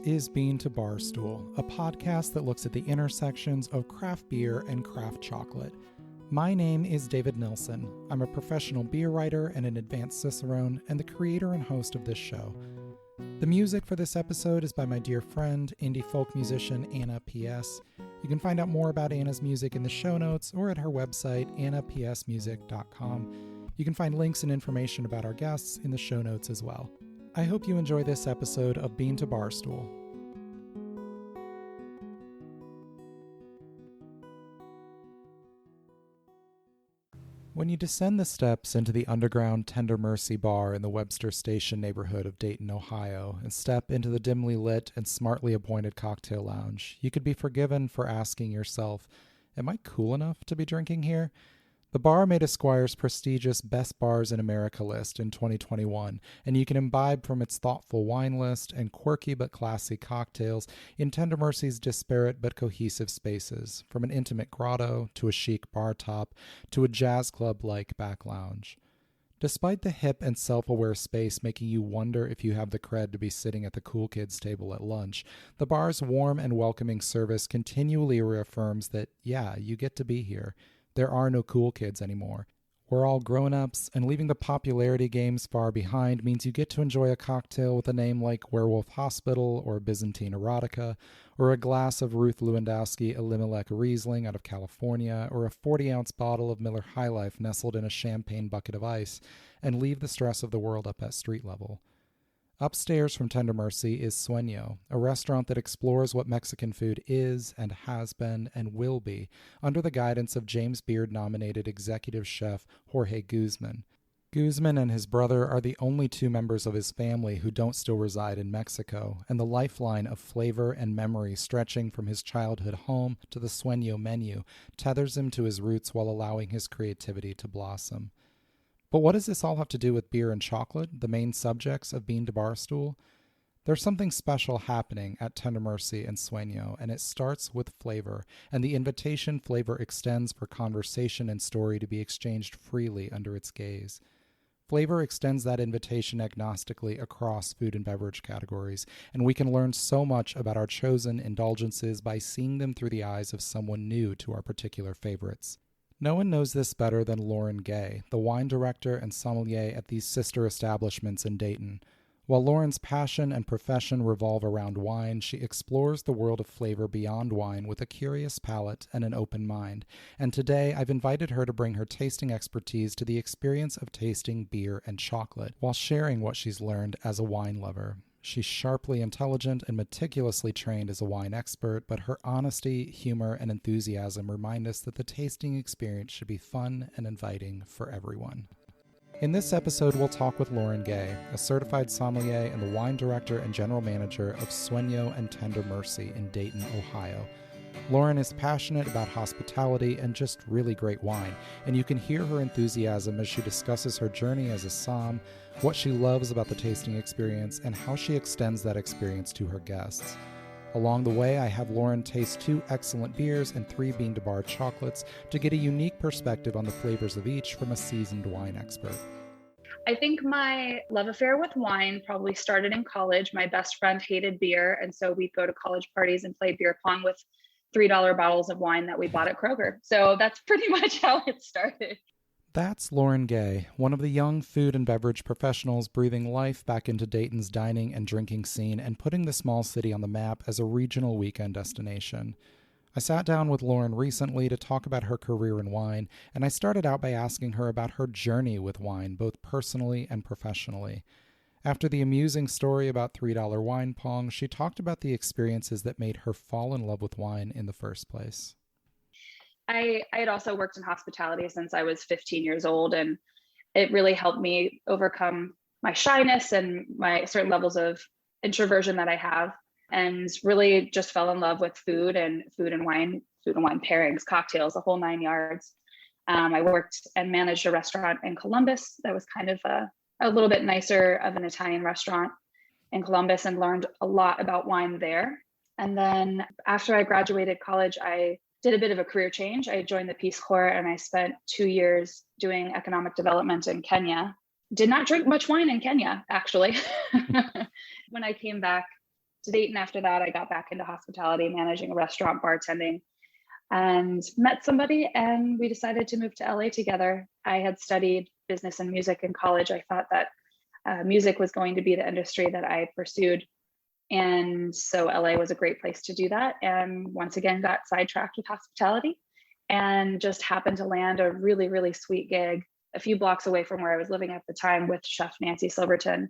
is Bean to Barstool, a podcast that looks at the intersections of craft beer and craft chocolate. My name is David Nilsson. I'm a professional beer writer and an advanced cicerone, and the creator and host of this show. The music for this episode is by my dear friend, indie folk musician Anna P.S. You can find out more about Anna's music in the show notes or at her website, annapsmusic.com. You can find links and information about our guests in the show notes as well. I hope you enjoy this episode of Bean to Barstool. When you descend the steps into the underground Tender Mercy bar in the Webster Station neighborhood of Dayton, Ohio, and step into the dimly lit and smartly appointed cocktail lounge, you could be forgiven for asking yourself, am I cool enough to be drinking here? The bar made Esquire's prestigious Best Bars in America list in 2021, and you can imbibe from its thoughtful wine list and quirky but classy cocktails in Tender Mercy's disparate but cohesive spaces, from an intimate grotto to a chic bar top to a jazz club-like back lounge. Despite the hip and self-aware space making you wonder if you have the cred to be sitting at the cool kids table at lunch, the bar's warm and welcoming service continually reaffirms that, yeah, you get to be here. There are no cool kids anymore. We're all grown-ups, and leaving the popularity games far behind means you get to enjoy a cocktail with a name like Werewolf Hospital or Byzantine Erotica, or a glass of Ruth Lewandowski Elimelech Riesling out of California, or a 40-ounce bottle of Miller High Life nestled in a champagne bucket of ice, and leave the stress of the world up at street level. Upstairs from Tender Mercy is Sueño, a restaurant that explores what Mexican food is and has been and will be under the guidance of James Beard-nominated executive chef Jorge Guzman. Guzman and his brother are the only two members of his family who don't still reside in Mexico, and the lifeline of flavor and memory stretching from his childhood home to the Sueño menu tethers him to his roots while allowing his creativity to blossom. But what does this all have to do with beer and chocolate, the main subjects of Bean to Barstool? There's something special happening at Tender Mercy and Sueño, and it starts with flavor, and the invitation flavor extends for conversation and story to be exchanged freely under its gaze. Flavor extends that invitation agnostically across food and beverage categories, and we can learn so much about our chosen indulgences by seeing them through the eyes of someone new to our particular favorites. No one knows this better than Lauren Gay, the wine director and sommelier at these sister establishments in Dayton. While Lauren's passion and profession revolve around wine, she explores the world of flavor beyond wine with a curious palate and an open mind. And today, I've invited her to bring her tasting expertise to the experience of tasting beer and chocolate, while sharing what she's learned as a wine lover. She's sharply intelligent and meticulously trained as a wine expert, but her honesty, humor, and enthusiasm remind us that the tasting experience should be fun and inviting for everyone. In this episode, we'll talk with Lauren Gay, a certified sommelier and the wine director and general manager of Sueño and Tender Mercy in Dayton, Ohio. Lauren is passionate about hospitality and just really great wine, and you can hear her enthusiasm as she discusses her journey as a somm, what she loves about the tasting experience, and how she extends that experience to her guests. Along the way, I have Lauren taste 2 excellent beers and 3 Bean to Bar chocolates to get a unique perspective on the flavors of each from a seasoned wine expert. I think my love affair with wine probably started in college. My best friend hated beer, and so we'd go to college parties and play beer pong with $3 bottles of wine that we bought at Kroger. So that's pretty much how it started. That's Lauren Gay, one of the young food and beverage professionals breathing life back into Dayton's dining and drinking scene and putting the small city on the map as a regional weekend destination. I sat down with Lauren recently to talk about her career in wine, and I started out by asking her about her journey with wine, both personally and professionally. After the amusing story about $3 wine pong, she talked about the experiences that made her fall in love with wine in the first place. I had also worked in hospitality since I was 15 years old, and it really helped me overcome my shyness and my certain levels of introversion that I have, and really just fell in love with food and wine pairings, cocktails, the whole 9 yards. I worked and managed a restaurant in Columbus that was kind of a little bit nicer of an Italian restaurant in Columbus, and learned a lot about wine there. And then after I graduated college, I did a bit of a career change. I joined the Peace Corps, and I spent 2 years doing economic development in Kenya. Did not drink much wine in Kenya, actually. When I came back, to Dayton after that. I got back into hospitality, managing a restaurant, bartending, and met somebody, and we decided to move to LA together. I had studied business and music in college. I thought that music was going to be the industry that I pursued. And so LA was a great place to do that. And once again, got sidetracked with hospitality and just happened to land a really, really sweet gig a few blocks away from where I was living at the time with Chef Nancy Silverton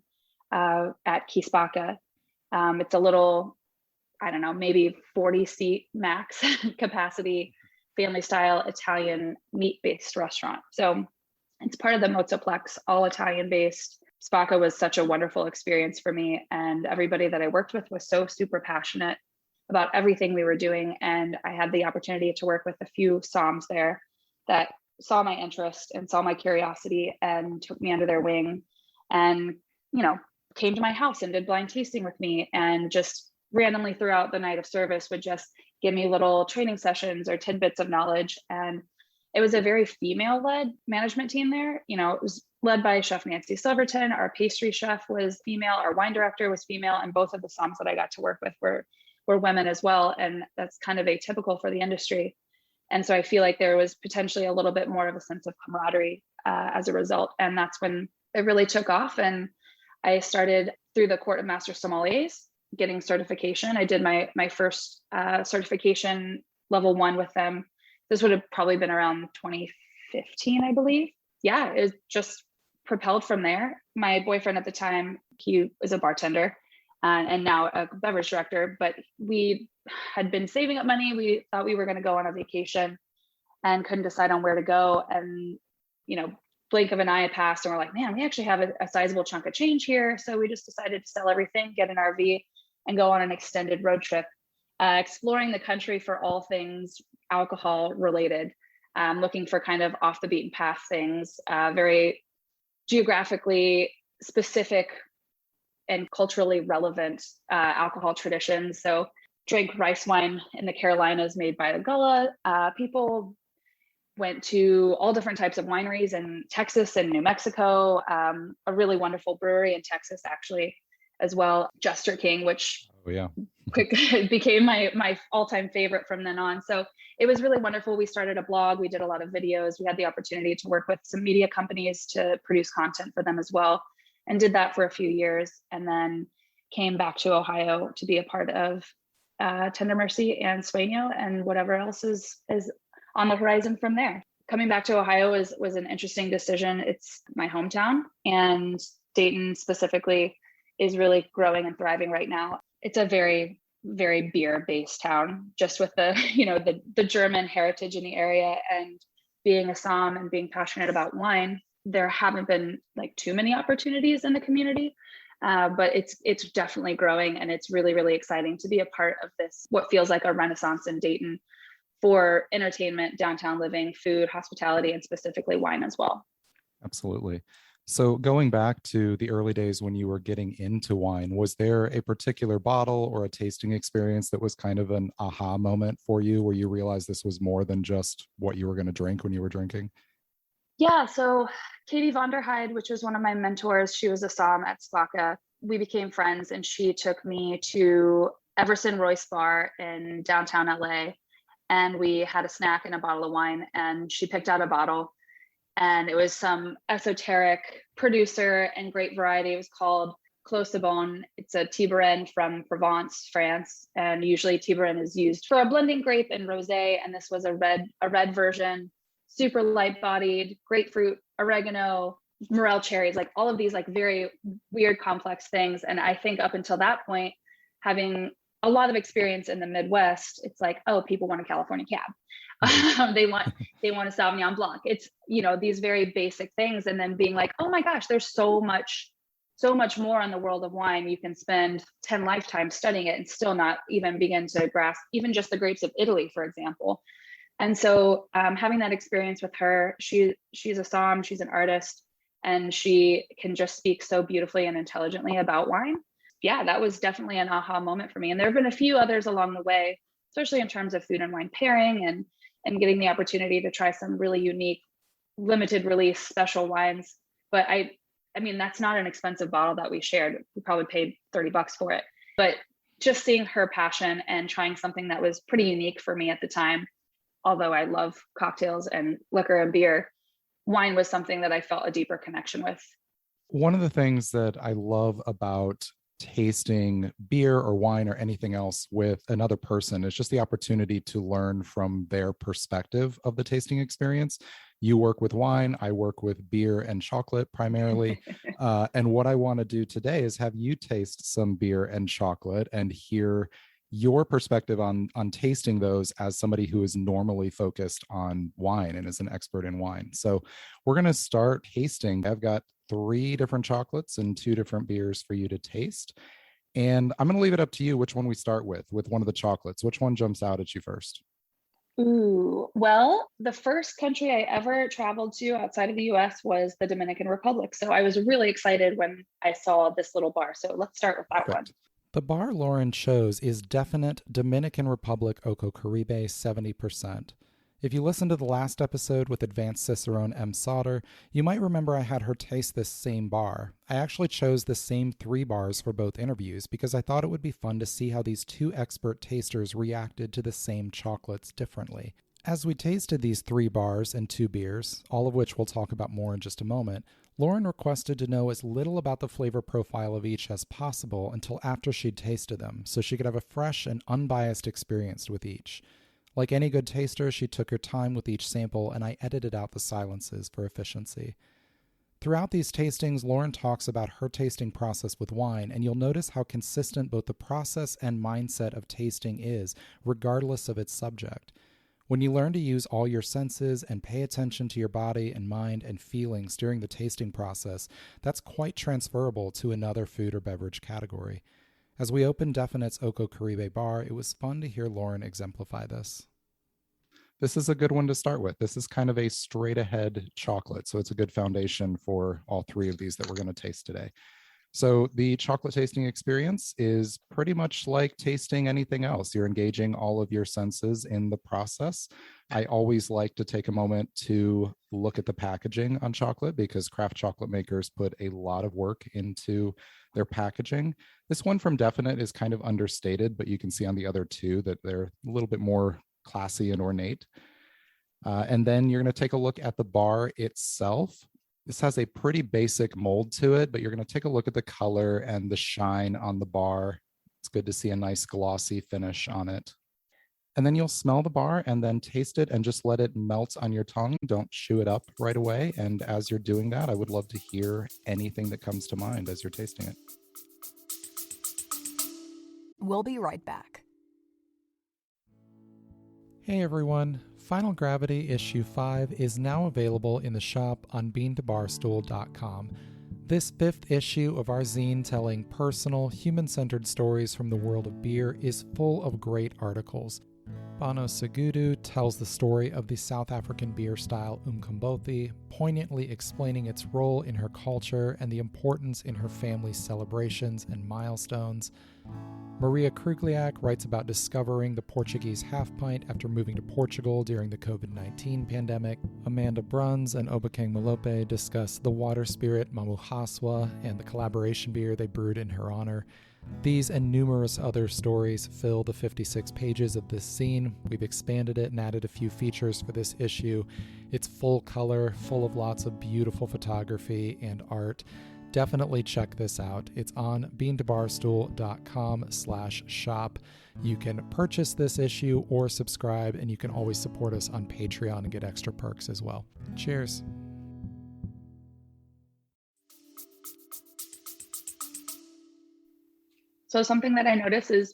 at Key Spaca. It's a little, I don't know, maybe 40 seat max capacity, family style Italian meat-based restaurant. So it's part of the Mozzaplex, all Italian based. Spaca was such a wonderful experience for me, and everybody that I worked with was so super passionate about everything we were doing. And I had the opportunity to work with a few somms there that saw my interest and saw my curiosity and took me under their wing and, you know, came to my house and did blind tasting with me, and just randomly throughout the night of service would just give me little training sessions or tidbits of knowledge. And it was a very female-led management team there. You know, it was led by Chef Nancy Silverton. Our pastry chef was female. Our wine director was female. And both of the somms that I got to work with were women as well. And that's kind of atypical for the industry. And so I feel like there was potentially a little bit more of a sense of camaraderie as a result. And that's when it really took off. And I started through the Court of Master Sommeliers, getting certification. I did my first certification level 1 with them. This would have probably been around 2015, I believe. Yeah, it just propelled from there. My boyfriend at the time, he was a bartender and now a beverage director, but we had been saving up money. We thought we were going to go on a vacation and couldn't decide on where to go. And, you know, blink of an eye had passed and we're like, man, we actually have a sizable chunk of change here. So we just decided to sell everything, get an RV, and go on an extended road trip, exploring the country for all things alcohol related, looking for kind of off the beaten path things, very geographically specific and culturally relevant alcohol traditions. So drank rice wine in the Carolinas made by the Gullah people, went to all different types of wineries in Texas and New Mexico, a really wonderful brewery in Texas actually as well, Jester King, which became my all-time favorite from then on. So it was really wonderful. We started a blog, we did a lot of videos, we had the opportunity to work with some media companies to produce content for them as well, and did that for a few years, and then came back to Ohio to be a part of Tender Mercy and Sueño and whatever else is on the horizon from there. Coming back to Ohio was an interesting decision. It's my hometown, and Dayton specifically is really growing and thriving right now. It's a very, very beer-based town, just with the, you know, the German heritage in the area, and being a somm and being passionate about wine. There haven't been like too many opportunities in the community, but it's definitely growing, and it's really, really exciting to be a part of this, what feels like a renaissance in Dayton for entertainment, downtown living, food, hospitality, and specifically wine as well. Absolutely. So going back to the early days when you were getting into wine, was there a particular bottle or a tasting experience that was kind of an aha moment for you, where you realized this was more than just what you were going to drink when you were drinking? Yeah, so Katie Vonderheide, which was one of my mentors, she was a somm at Spaca. We became friends, and she took me to Everson Royce Bar in downtown LA, and we had a snack and a bottle of wine, and she picked out a bottle, and it was some esoteric producer and great variety. It was called Clos Sabon. It's a Tiburon from Provence, France, and usually Tiburon is used for a blending grape and rosé, and this was a red version, super light-bodied, grapefruit, oregano, morel cherries, like all of these like very weird, complex things. And I think up until that point, having a lot of experience in the Midwest, it's like, oh, people want a California cab. They want a Sauvignon Blanc. It's, you know, these very basic things. And then being like, oh my gosh, there's so much more on the world of wine. You can spend 10 lifetimes studying it and still not even begin to grasp even just the grapes of Italy, for example. And so having that experience with her, she's a somm, she's an artist, and she can just speak so beautifully and intelligently about wine. Yeah, that was definitely an aha moment for me. And there have been a few others along the way, especially in terms of food and wine pairing and getting the opportunity to try some really unique, limited release special wines. But I mean, that's not an expensive bottle that we shared. We probably paid $30 for it. But just seeing her passion and trying something that was pretty unique for me at the time, although I love cocktails and liquor and beer, wine was something that I felt a deeper connection with. One of the things that I love about tasting beer or wine or anything else with another person is just the opportunity to learn from their perspective of the tasting experience. You work with wine, I work with beer and chocolate primarily. And what I want to do today is have you taste some beer and chocolate and hear your perspective on tasting those as somebody who is normally focused on wine and is an expert in wine. So we're going to start tasting. I've got 3 different chocolates and 2 different beers for you to taste. And I'm going to leave it up to you which one we start with one of the chocolates. Which one jumps out at you first? Ooh, well, the first country I ever traveled to outside of the US was the Dominican Republic. So I was really excited when I saw this little bar. So let's start with that one. The bar Lauren chose is definite Dominican Republic Oco Caribe 70%. If you listened to the last episode with Advanced Cicerone M. Sauter, you might remember I had her taste this same bar. I actually chose the same 3 bars for both interviews because I thought it would be fun to see how these 2 expert tasters reacted to the same chocolates differently. As we tasted these 3 bars and 2 beers, all of which we'll talk about more in just a moment, Lauren requested to know as little about the flavor profile of each as possible until after she'd tasted them, so she could have a fresh and unbiased experience with each. Like any good taster, she took her time with each sample, and I edited out the silences for efficiency. Throughout these tastings, Lauren talks about her tasting process with wine, and you'll notice how consistent both the process and mindset of tasting is, regardless of its subject. When you learn to use all your senses and pay attention to your body and mind and feelings during the tasting process, that's quite transferable to another food or beverage category. As we opened Definite's Oco Caribe bar, it was fun to hear Lauren exemplify this. This is a good one to start with. This is kind of a straight ahead chocolate, so it's a good foundation for all 3 of these that we're going to taste today. So the chocolate tasting experience is pretty much like tasting anything else. You're engaging all of your senses in the process. I always like to take a moment to look at the packaging on chocolate because craft chocolate makers put a lot of work into their packaging. This one from Definite is kind of understated, but you can see on the other 2 that they're a little bit more classy and ornate. And then you're going to take a look at the bar itself. This has a pretty basic mold to it, but you're going to take a look at the color and the shine on the bar. It's good to see a nice glossy finish on it. And then you'll smell the bar and then taste it and just let it melt on your tongue. Don't chew it up right away. And as you're doing that, I would love to hear anything that comes to mind as you're tasting it. We'll be right back. Hey everyone. Final Gravity Issue 5 is now available in the shop on beantobarstool.com. This 5th issue of our zine telling personal, human-centered stories from the world of beer is full of great articles. Bano Segudu tells the story of the South African beer style Umkombothi, poignantly explaining its role in her culture and the importance in her family's celebrations and milestones. Maria Krugliak writes about discovering the Portuguese half-pint after moving to Portugal during the COVID-19 pandemic. Amanda Bruns and Obakeng Malope discuss the water spirit Mamuhaswa and the collaboration beer they brewed in her honor. These and numerous other stories fill the 56 pages of this zine. We've expanded it and added a few features for this issue. It's full color, full of lots of beautiful photography and art. Definitely check this out. It's on beantobarstool.com/shop. You can purchase this issue or subscribe, and you can always support us on Patreon and get extra perks as well. Cheers. So something that I notice is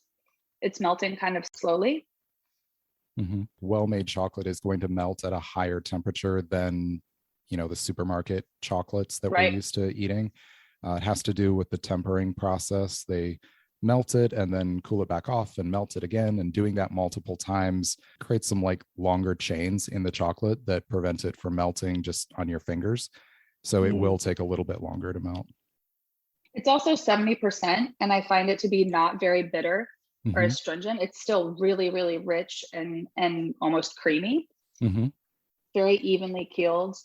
it's melting kind of slowly. Mm-hmm. Well-made chocolate is going to melt at a higher temperature than the supermarket chocolates that we're used to eating. It has to do with the tempering process. They melt it and then cool it back off and melt it again. And doing that multiple times creates some longer chains in the chocolate that prevent it from melting just on your fingers. So it will take a little bit longer to melt. It's also 70%, and I find it to be not very bitter or astringent. It's still really, really rich and almost creamy. Very evenly keeled.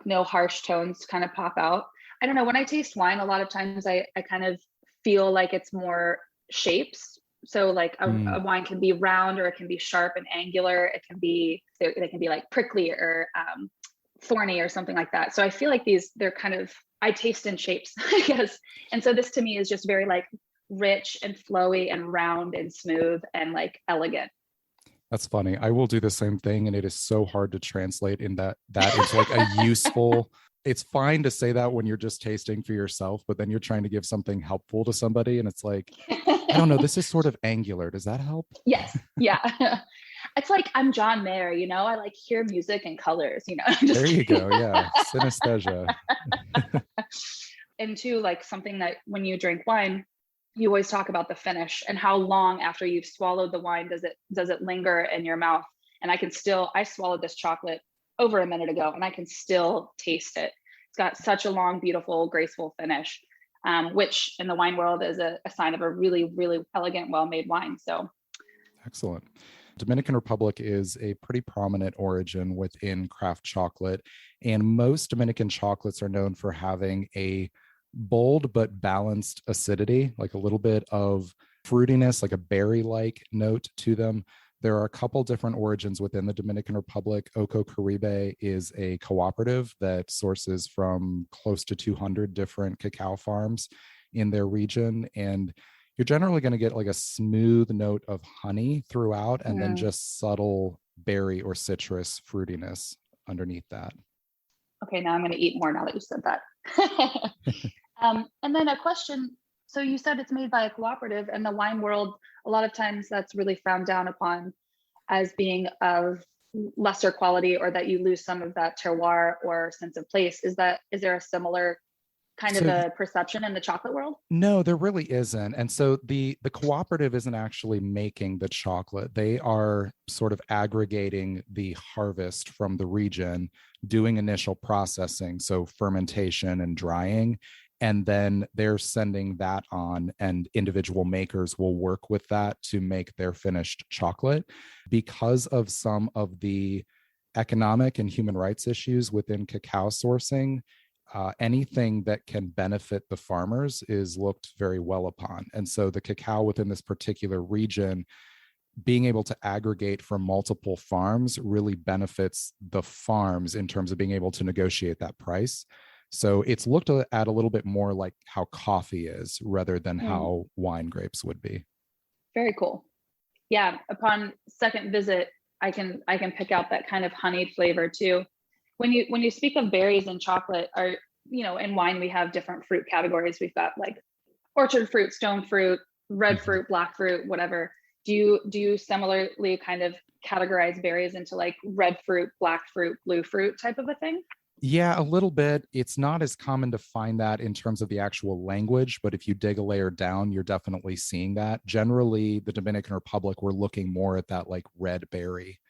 No harsh tones kind of pop out. I don't know, when I taste wine, a lot of times I kind of feel like it's more shapes So like a wine can be round, or it can be sharp and angular. It can be, they can be like prickly or thorny or something like that. So I feel like they're kind of, I taste in shapes, I guess. And so this to me is just very like rich and flowy and round and smooth and like elegant. That's funny. I will do the same thing, and it is so hard to translate in that into like a useful. It's fine to say that when you're just tasting for yourself, but then you're trying to give something helpful to somebody, and it's like, I don't know, this is sort of angular. Does that help? Yes. Yeah. It's like I'm John Mayer, you know, I like hear music and colors, you know. There you go. Yeah. Synesthesia. And too, like something that when you drink wine, you always talk about the finish and how long after you've swallowed the wine does it linger in your mouth. And I swallowed this chocolate over a minute ago and I can still taste it. It's got such a long, beautiful, graceful finish, which in the wine world is a sign of a really, really elegant, well-made wine. So excellent. Dominican Republic is a pretty prominent origin within craft chocolate, and most Dominican chocolates are known for having a bold but balanced acidity, like a little bit of fruitiness, like a berry-like note to them. There are a couple different origins within the Dominican Republic. Oco Caribe is a cooperative that sources from close to 200 different cacao farms in their region, and you're generally going to get like a smooth note of honey throughout, and then just subtle berry or citrus fruitiness underneath that. Okay, now I'm going to eat more now that you said that. And then a question. So you said it's made by a cooperative, and the wine world, a lot of times that's really frowned down upon as being of lesser quality, or that you lose some of that terroir or sense of place. Is there a similar kind of a perception in the chocolate world? No, there really isn't. And so the cooperative isn't actually making the chocolate. They are sort of aggregating the harvest from the region, doing initial processing, so fermentation and drying, and then they're sending that on, and individual makers will work with that to make their finished chocolate. Because of some of the economic and human rights issues within cacao sourcing, anything that can benefit the farmers is looked very well upon. And so the cacao within this particular region, being able to aggregate from multiple farms really benefits the farms in terms of being able to negotiate that price. So it's looked at a little bit more like how coffee is rather than how wine grapes would be. Very cool. Yeah. Upon second visit, I can pick out that kind of honeyed flavor too. When you speak of berries and chocolate, in wine, we have different fruit categories. We've got like orchard fruit, stone fruit, red fruit, black fruit, whatever. Do you similarly kind of categorize berries into like red fruit, black fruit, blue fruit type of a thing? Yeah, a little bit. It's not as common to find that in terms of the actual language, but if you dig a layer down, you're definitely seeing that. Generally, the Dominican Republic, we're looking more at that like red berry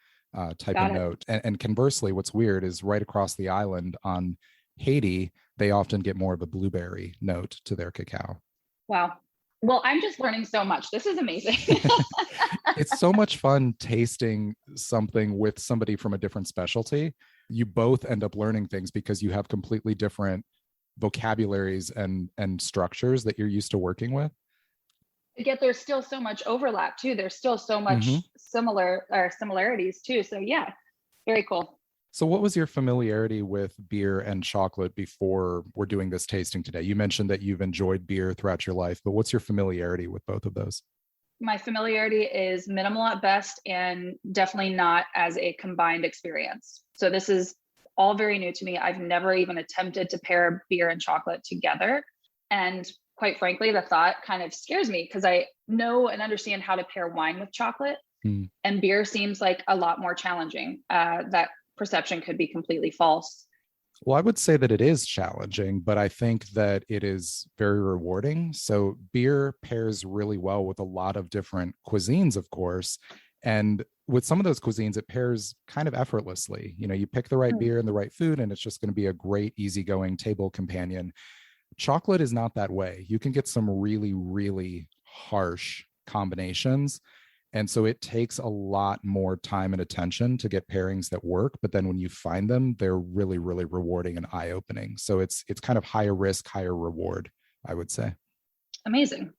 type of note. And conversely, what's weird is right across the island on Haiti, they often get more of a blueberry note to their cacao. Wow. Well, I'm just learning so much. This is amazing. It's so much fun tasting something with somebody from a different specialty. You both end up learning things because you have completely different vocabularies and structures that you're used to working with. Yet there's still so much overlap too. There's still so much similarities too. So yeah, very cool. So what was your familiarity with beer and chocolate before we're doing this tasting today? You mentioned that you've enjoyed beer throughout your life, but what's your familiarity with both of those? My familiarity is minimal at best, and definitely not as a combined experience. So this is all very new to me. I've never even attempted to pair beer and chocolate together. And quite frankly, the thought kind of scares me because I know and understand how to pair wine with chocolate, and beer seems like a lot more challenging. That perception could be completely false. Well, I would say that it is challenging, but I think that it is very rewarding. So beer pairs really well with a lot of different cuisines, of course. And with some of those cuisines, it pairs kind of effortlessly. You know, you pick the right beer and the right food, and it's just going to be a great, easygoing table companion. Chocolate is not that way. You can get some really, really harsh combinations. And so it takes a lot more time and attention to get pairings that work. But then when you find them, they're really, really rewarding and eye-opening. So it's kind of higher risk, higher reward, I would say. Amazing.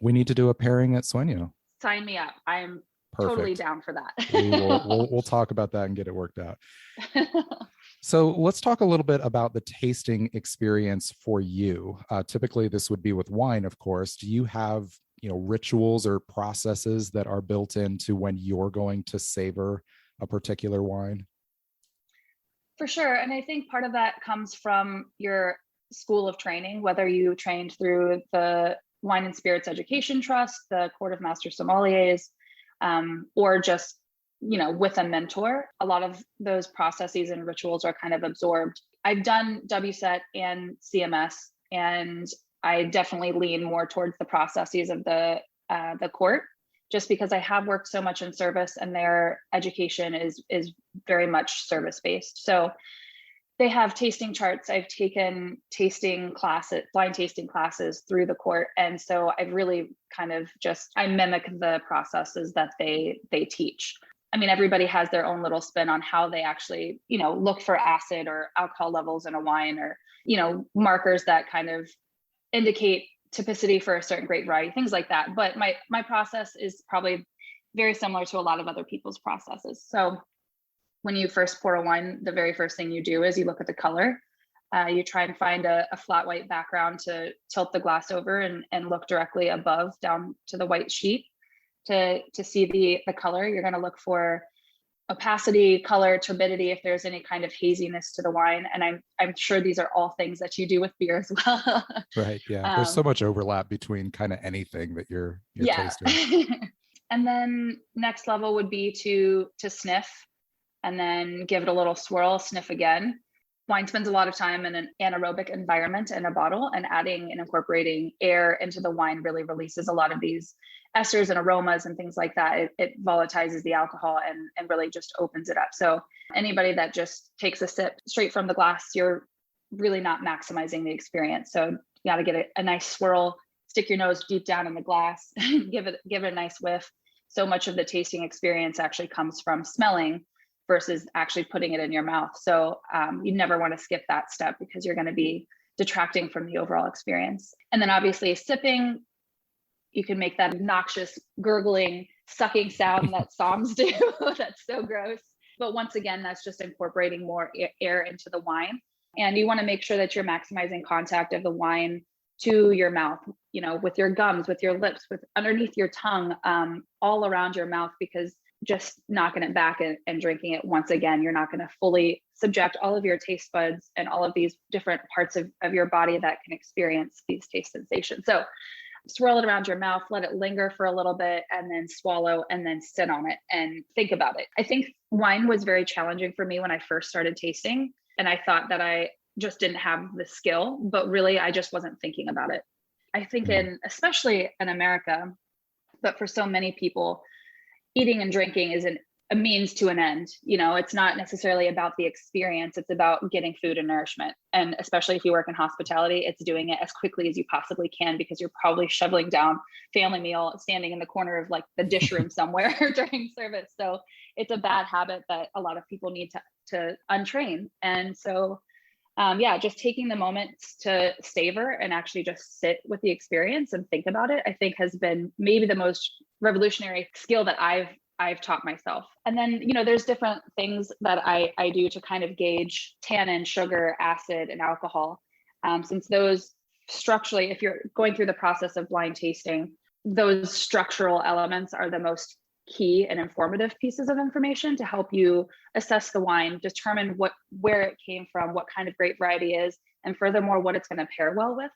We need to do a pairing at Sueño. Sign me up. I'm totally down for that. We'll talk about that and get it worked out. So let's talk a little bit about the tasting experience for you. Typically, this would be with wine, of course. Do you have, rituals or processes that are built into when you're going to savor a particular wine? For sure. And I think part of that comes from your school of training, whether you trained through the Wine and Spirits Education Trust, the Court of Master Sommeliers, or just with a mentor. A lot of those processes and rituals are kind of absorbed. I've done WSET and CMS, and I definitely lean more towards the processes of the court, just because I have worked so much in service, and their education is very much service based. So they have tasting charts. I've taken blind tasting classes through the court. And so I've really I mimic the processes that they teach. I mean, everybody has their own little spin on how they actually, look for acid or alcohol levels in a wine, or, markers that kind of indicate typicity for a certain grape variety, things like that. But my process is probably very similar to a lot of other people's processes. So when you first pour a wine, the very first thing you do is you look at the color. You try and find a flat white background to tilt the glass over and look directly above down to the white sheet to see the color. You're going to look for opacity, color, turbidity, if there's any kind of haziness to the wine. And I'm sure these are all things that you do with beer as well. Right. Yeah. There's so much overlap between kind of anything that you're tasting. And then next level would be to sniff, and then give it a little swirl, sniff again. Wine spends a lot of time in an anaerobic environment in a bottle, and adding and incorporating air into the wine really releases a lot of these esters and aromas and things like that. It volatilizes the alcohol and really just opens it up. So anybody that just takes a sip straight from the glass, you're really not maximizing the experience. So you got to get a nice swirl, stick your nose deep down in the glass, give it a nice whiff. So much of the tasting experience actually comes from smelling versus actually putting it in your mouth. So you never want to skip that step, because you're going to be detracting from the overall experience. And then obviously sipping, you can make that obnoxious gurgling, sucking sound that Soms do. That's so gross. But once again, that's just incorporating more air into the wine. And you want to make sure that you're maximizing contact of the wine to your mouth, with your gums, with your lips, with underneath your tongue, all around your mouth, because just knocking it back and drinking it once again, you're not going to fully subject all of your taste buds and all of these different parts of your body that can experience these taste sensations. So swirl it around your mouth, let it linger for a little bit, and then swallow, and then sit on it and think about it. I think wine was very challenging for me when I first started tasting, and I thought that I just didn't have the skill, but really I just wasn't thinking about it. I think especially in America, but for so many people, eating and drinking is a means to an end. It's not necessarily about the experience. It's about getting food and nourishment. And especially if you work in hospitality, it's doing it as quickly as you possibly can, because you're probably shoveling down family meal, standing in the corner of like the dish room somewhere during service. So it's a bad habit that a lot of people need to untrain. And so just taking the moments to savor and actually just sit with the experience and think about it, I think has been maybe the most revolutionary skill that I've taught myself. And then, there's different things that I do to kind of gauge tannin, sugar, acid, and alcohol. Since those structurally, if you're going through the process of blind tasting, those structural elements are the most key and informative pieces of information to help you assess the wine, determine where it came from, what kind of grape variety is, and furthermore, what it's going to pair well with.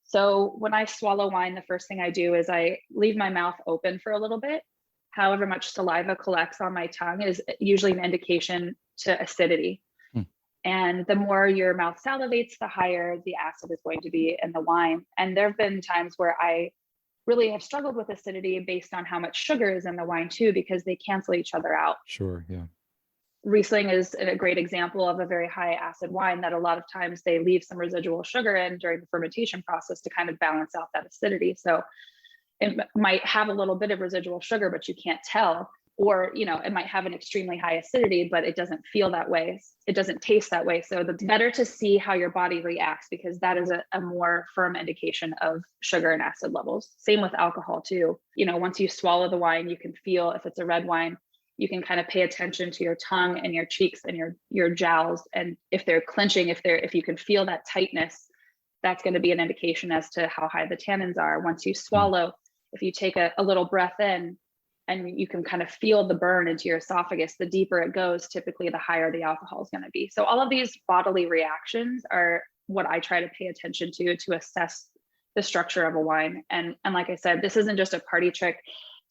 So when I swallow wine, the first thing I do is I leave my mouth open for a little bit. However much saliva collects on my tongue is usually an indication to acidity. And the more your mouth salivates, the higher the acid is going to be in the wine. And there have been times where I really have struggled with acidity based on how much sugar is in the wine too, because they cancel each other out. Sure, yeah. Riesling is a great example of a very high acid wine that a lot of times they leave some residual sugar in during the fermentation process to kind of balance out that acidity. So it might have a little bit of residual sugar, but you can't tell. or, it might have an extremely high acidity, but it doesn't feel that way. It doesn't taste that way. So it's better to see how your body reacts, because that is a more firm indication of sugar and acid levels. Same with alcohol too. Once you swallow the wine, you can feel if it's a red wine, you can kind of pay attention to your tongue and your cheeks and your jowls. And if they're clenching, if you can feel that tightness, that's going to be an indication as to how high the tannins are. Once you swallow, if you take a little breath in, and you can kind of feel the burn into your esophagus, the deeper it goes, typically the higher the alcohol is going to be. So all of these bodily reactions are what I try to pay attention to assess the structure of a wine. And like I said, this isn't just a party trick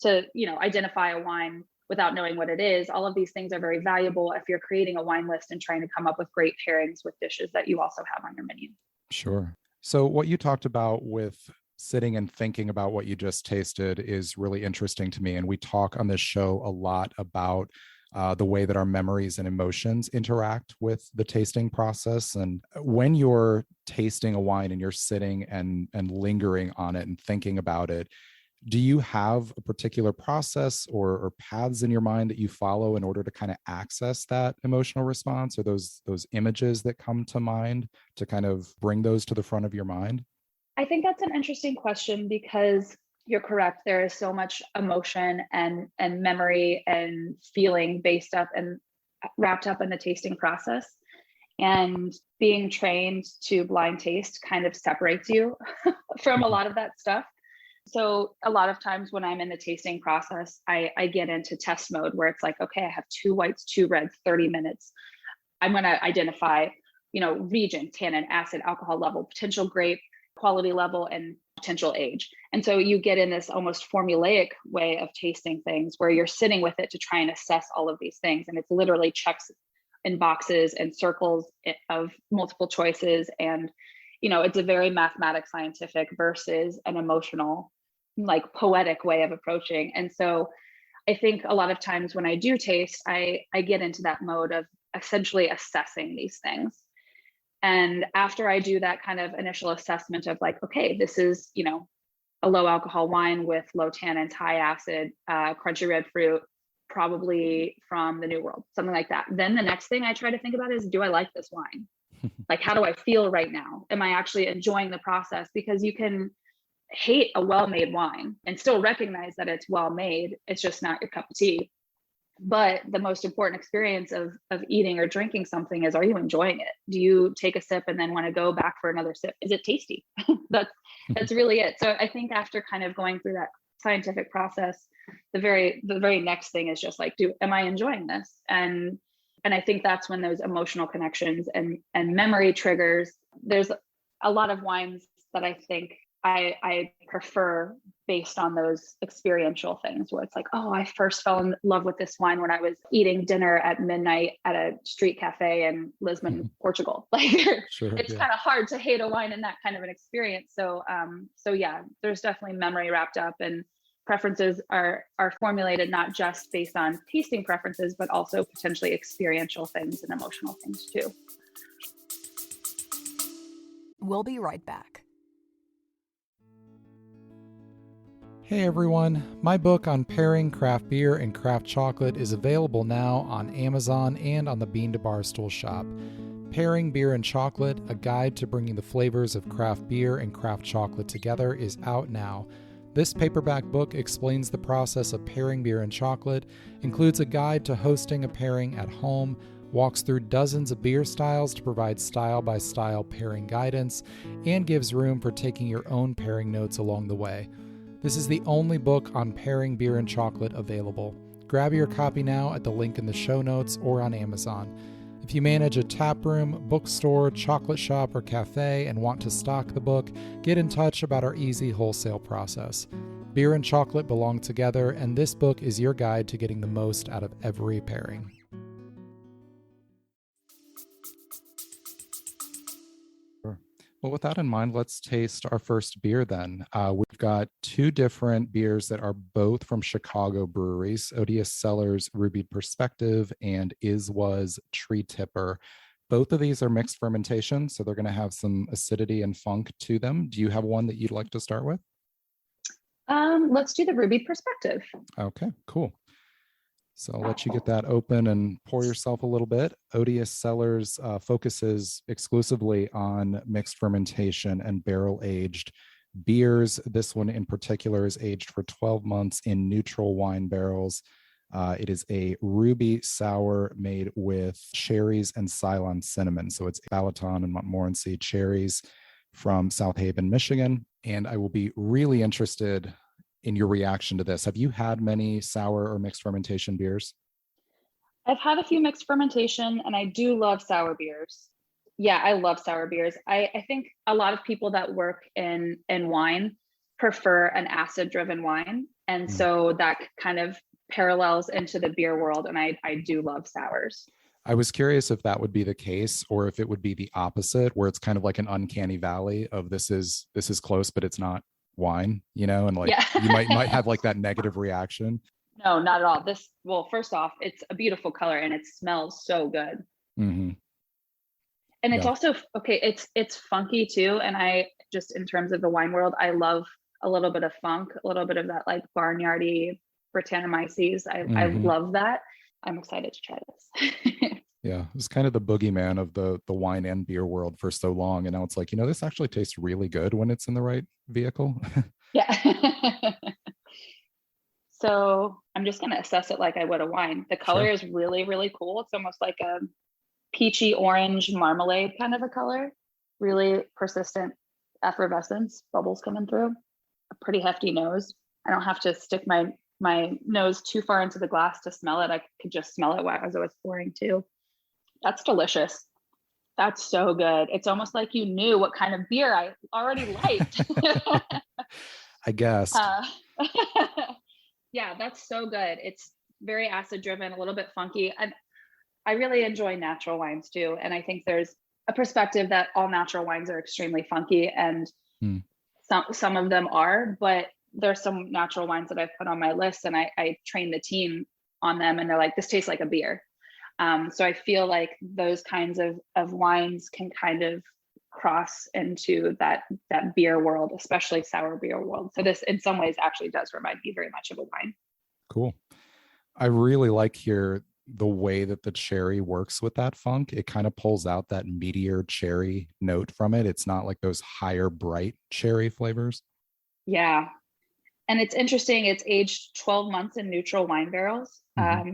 to, identify a wine without knowing what it is. All of these things are very valuable if you're creating a wine list and trying to come up with great pairings with dishes that you also have on your menu. Sure. So what you talked about with sitting and thinking about what you just tasted is really interesting to me. And we talk on this show a lot about the way that our memories and emotions interact with the tasting process. And when you're tasting a wine and you're sitting and lingering on it and thinking about it, do you have a particular process or paths in your mind that you follow in order to kind of access that emotional response, or those images that come to mind to kind of bring those to the front of your mind? I think that's an interesting question, because you're correct. There is so much emotion and memory and feeling based up and wrapped up in the tasting process. And being trained to blind taste kind of separates you from a lot of that stuff. So a lot of times when I'm in the tasting process, I get into test mode where it's like, okay, I have 2 whites, 2 reds, 30 minutes. I'm going to identify, region, tannin, acid, alcohol level, potential grape, quality level, and potential age. And so you get in this almost formulaic way of tasting things where you're sitting with it to try and assess all of these things. And it's literally checks in boxes and circles of multiple choices. And, it's a very mathematic, scientific versus an emotional, like poetic way of approaching. And so I think a lot of times when I do taste, I get into that mode of essentially assessing these things. And after I do that kind of initial assessment of like, okay, this is, a low alcohol wine with low tannins, high acid, crunchy red fruit, probably from the New World, something like that. Then the next thing I try to think about is, do I like this wine? Like, how do I feel right now? Am I actually enjoying the process? Because you can hate a well-made wine and still recognize that it's well-made. It's just not your cup of tea. But the most important experience of eating or drinking something is, are you enjoying it? Do you take a sip and then want to go back for another sip? Is it tasty? That's really it. So I think after kind of going through that scientific process, the very next thing is just like, am I enjoying this? And I think that's when those emotional connections and memory triggers. There's a lot of wines that I think I prefer based on those experiential things where it's like, oh, I first fell in love with this wine when I was eating dinner at midnight at a street cafe in Lisbon, Portugal. Like, it's kind of hard to hate a wine in that kind of an experience. So yeah, there's definitely memory wrapped up, and preferences are formulated not just based on tasting preferences, but also potentially experiential things and emotional things too. We'll be right back. Hey everyone, my book on pairing craft beer and craft chocolate is available now on Amazon and on the Bean to Barstool shop. Pairing Beer and Chocolate, a guide to bringing the flavors of craft beer and craft chocolate together, is out now. This paperback book explains the process of pairing beer and chocolate, includes a guide to hosting a pairing at home, walks through dozens of beer styles to provide style-by-style pairing guidance, and gives room for taking your own pairing notes along the way. This is the only book on pairing beer and chocolate available. Grab your copy now at the link in the show notes or on Amazon. If you manage a tap room, bookstore, chocolate shop, or cafe and want to stock the book, get in touch about our easy wholesale process. Beer and chocolate belong together, and this book is your guide to getting the most out of every pairing. Well, with that in mind, let's taste our first beer then. We've got 2 different beers that are both from Chicago breweries, Odious Cellars Ruby Perspective and Is Was Tree Tipper. Both of these are mixed fermentation, so they're going to have some acidity and funk to them. Do you have one that you'd like to start with? Let's do the Ruby Perspective. Okay, cool. So I'll let you get that open and pour yourself a little bit. Odious Cellars focuses exclusively on mixed fermentation and barrel aged beers. This one in particular is aged for 12 months in neutral wine barrels. It is a ruby sour made with cherries and Ceylon cinnamon. So it's Balaton and Montmorency cherries from South Haven, Michigan. And I will be really interested in your reaction to this. Have you had many sour or mixed fermentation beers? I've had a few mixed fermentation, and I do love sour beers. Yeah, I love sour beers. I think a lot of people that work in wine prefer an acid driven wine. And so that kind of parallels into the beer world. And I do love sours. I was curious if that would be the case or if it would be the opposite, where it's kind of like an uncanny valley of this is close, but it's not wine, and like you might have like that negative reaction. No, not at all. Well, first off, it's a beautiful color and it smells so good. Mm-hmm. And it's also, okay, it's funky too. And I just, in terms of the wine world, I love a little bit of funk, a little bit of that like barnyardy Brettanomyces. I love that. I'm excited to try this. Yeah, it was kind of the boogeyman of the wine and beer world for so long. And now it's like, this actually tastes really good when it's in the right vehicle. Yeah. So I'm just going to assess it like I would a wine. The color is really, really cool. It's almost like a peachy orange marmalade kind of a color. Really persistent effervescence, bubbles coming through. A pretty hefty nose. I don't have to stick my nose too far into the glass to smell it. I could just smell it as I was pouring too. That's delicious. That's so good. It's almost like you knew what kind of beer I already liked. I guess. Yeah, that's so good. It's very acid driven, a little bit funky. And I really enjoy natural wines too. And I think there's a perspective that all natural wines are extremely funky, and some of them are, but there's some natural wines that I've put on my list, and I train the team on them, and they're like, this tastes like a beer. So I feel like those kinds of wines can kind of cross into that beer world, especially sour beer world. So this in some ways actually does remind me very much of a wine. Cool. I really like here the way that the cherry works with that funk. It kind of pulls out that meatier cherry note from it. It's not like those higher bright cherry flavors. Yeah. And it's interesting. It's aged 12 months in neutral wine barrels.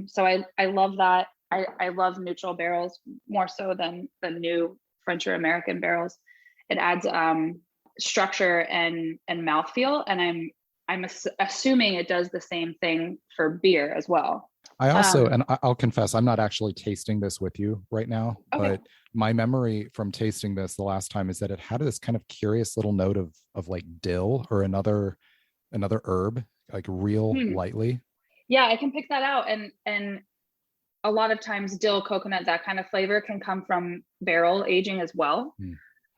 So I love that. I love neutral barrels more so than the new French or American barrels. It adds structure and mouthfeel, and I'm assuming it does the same thing for beer as well. I also, and I'll confess, I'm not actually tasting this with you right now, but my memory from tasting this the last time is that it had this kind of curious little note of like dill or another herb, like real lightly. Yeah, I can pick that out, and a lot of times dill, coconut, that kind of flavor can come from barrel aging as well.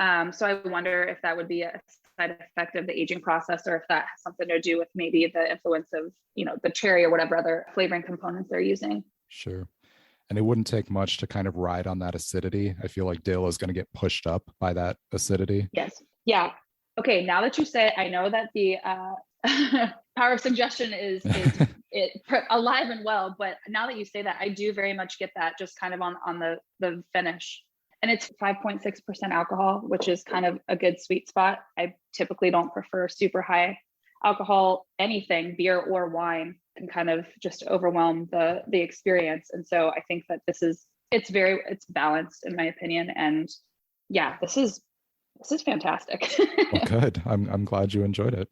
So I wonder if that would be a side effect of the aging process, or if that has something to do with maybe the influence of, the cherry or whatever other flavoring components they're using. Sure. And it wouldn't take much to kind of ride on that acidity. I feel like dill is going to get pushed up by that acidity. Yes. Yeah. Okay. Now that you say it, I know that the power of suggestion is alive and well, but now that you say that, I do very much get that just kind of on the finish. And it's 5.6% alcohol, which is kind of a good sweet spot. I typically don't prefer super high alcohol, anything, beer or wine, can kind of just overwhelm the experience. And so I think that it's balanced in my opinion. And yeah, this is fantastic. Well, good. I'm glad you enjoyed it.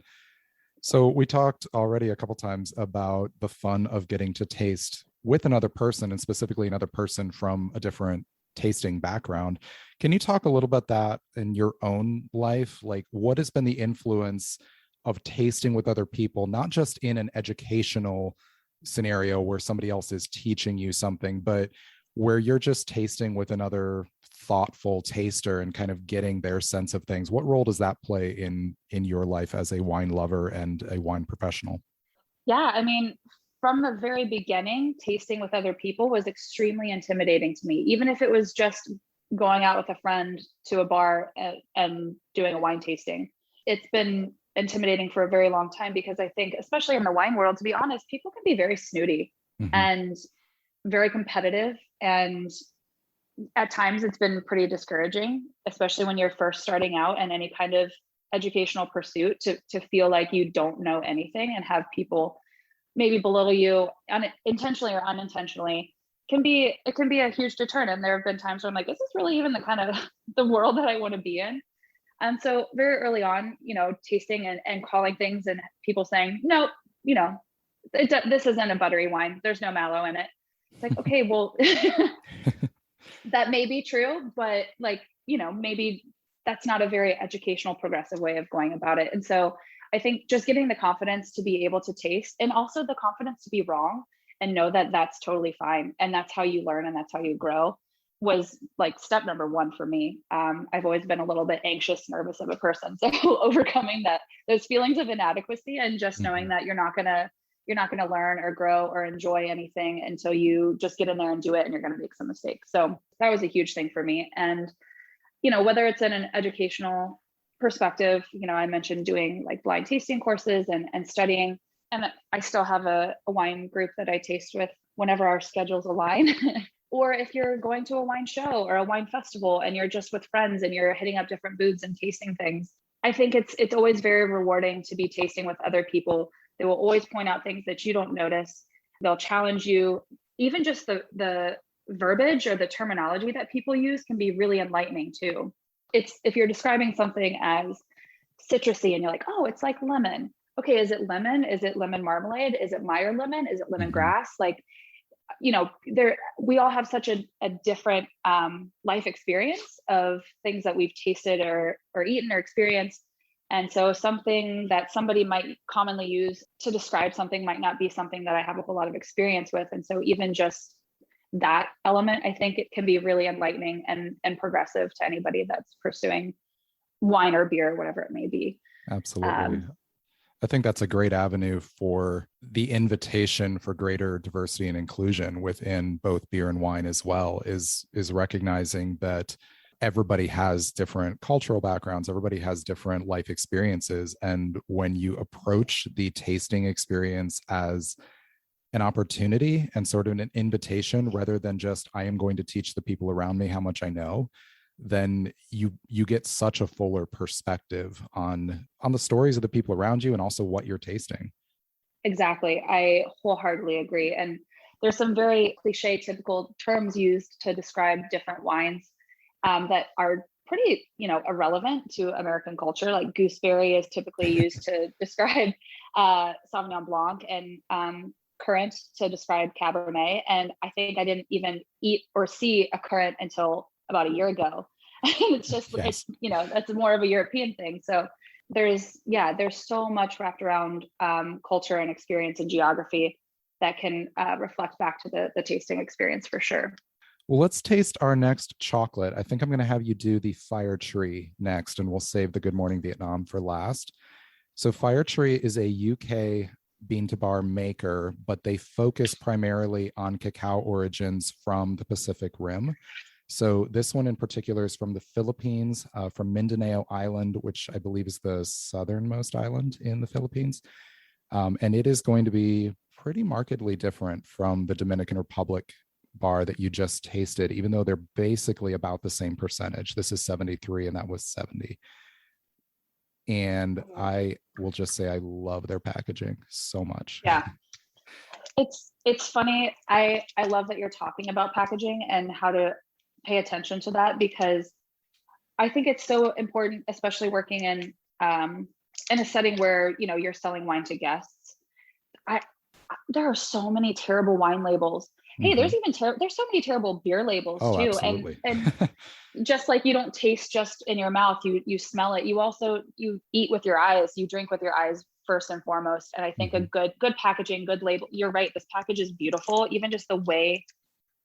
So we talked already a couple times about the fun of getting to taste with another person, and specifically another person from a different tasting background. Can you talk a little about that in your own life? Like, what has been the influence of tasting with other people, not just in an educational scenario where somebody else is teaching you something, but where you're just tasting with another thoughtful taster and kind of getting their sense of things? What role does that play in your life as a wine lover and a wine professional? Yeah, I mean, from the very beginning, tasting with other people was extremely intimidating to me, even if it was just going out with a friend to a bar and doing a wine tasting. It's been intimidating for a very long time because I think, especially in the wine world, to be honest, people can be very snooty. and very competitive. And at times it's been pretty discouraging, especially when you're first starting out in any kind of educational pursuit, to feel like you don't know anything and have people maybe belittle you intentionally or unintentionally. It can be a huge deterrent. And there have been times where I'm like, is this really even the kind of the world that I want to be in? And so very early on, tasting and calling things and people saying, no, this isn't a buttery wine. There's no mallow in it. It's like, okay, well, that may be true, but maybe that's not a very educational, progressive way of going about it. And so I think just getting the confidence to be able to taste, and also the confidence to be wrong and know that that's totally fine. And that's how you learn and that's how you grow, was like step number one for me. I've always been a little bit anxious, nervous of a person. So overcoming those feelings of inadequacy and just knowing that you're not going to learn or grow or enjoy anything until you just get in there and do it, and you're going to make some mistakes. So that was a huge thing for me. And, whether it's in an educational perspective, I mentioned doing like blind tasting courses and studying, and I still have a wine group that I taste with whenever our schedules align. Or if you're going to a wine show or a wine festival and you're just with friends and you're hitting up different booths and tasting things, I think it's always very rewarding to be tasting with other people. They will always point out things that you don't notice. They'll challenge you. Even just the verbiage or the terminology that people use can be really enlightening too. It's, if you're describing something as citrusy and you're like, oh, it's like lemon. Okay, is it lemon? Is it lemon marmalade? Is it Meyer lemon? Is it lemongrass? Like, we all have such a different life experience of things that we've tasted or eaten or experienced. And so something that somebody might commonly use to describe something might not be something that I have a whole lot of experience with. And so even just that element, I think it can be really enlightening and progressive to anybody that's pursuing wine or beer, whatever it may be. Absolutely. I think that's a great avenue for the invitation for greater diversity and inclusion within both beer and wine as well, is recognizing that everybody has different cultural backgrounds, everybody has different life experiences. And when you approach the tasting experience as an opportunity and sort of an invitation, rather than just, I am going to teach the people around me how much I know, then you get such a fuller perspective on the stories of the people around you and also what you're tasting. Exactly. I wholeheartedly agree. And there's some very cliche, typical terms used to describe different wines that are pretty, irrelevant to American culture. Like gooseberry is typically used to describe Sauvignon Blanc, and currant to describe Cabernet. And I think I didn't even eat or see a currant until about a year ago. It's just, yes. That's more of a European thing. So there's so much wrapped around culture and experience and geography that can reflect back to the tasting experience for sure. Well, let's taste our next chocolate. I think I'm going to have you do the Fire Tree next, and we'll save the Good Morning Vietnam for last. So Fire Tree is a UK bean to bar maker, but they focus primarily on cacao origins from the Pacific Rim. So this one in particular is from the Philippines, from Mindanao Island, which I believe is the southernmost island in the Philippines. And it is going to be pretty markedly different from the Dominican Republic bar that you just tasted, even though they're basically about the same percentage. This is 73 and that was 70. And I will just say I love their packaging so much. Yeah. It's funny. I love that you're talking about packaging and how to pay attention to that, because I think it's so important, especially working in a setting where, you're selling wine to guests. There are so many terrible wine labels. Hey, there's so many terrible beer labels too. Absolutely. And just like you don't taste just in your mouth, you smell it. You eat with your eyes, you drink with your eyes first and foremost. And I think a good packaging, good label. You're right. This package is beautiful. Even just the way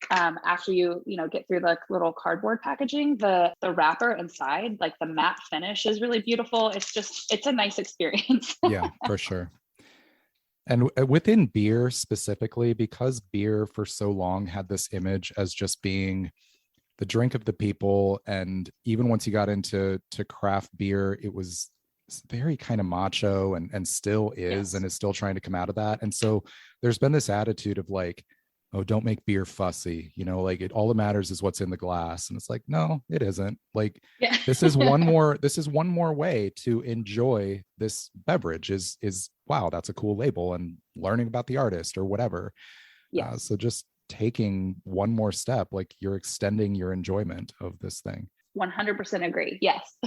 after you get through the little cardboard packaging, the wrapper inside, like the matte finish is really beautiful. It's a nice experience. Yeah, for sure. And within beer specifically, because beer for so long had this image as just being the drink of the people, and even once you got into craft beer, it was very kind of macho and still is, Yes. and is still trying to come out of that. And so there's been this attitude of like, oh, don't make beer fussy, like all that matters is what's in the glass. And it's like, no, it isn't. Like, Yeah. this is one more way to enjoy this beverage is wow, that's a cool label, and learning about the artist or whatever. Yes. So just taking one more step, like you're extending your enjoyment of this thing. 100% agree. Yes.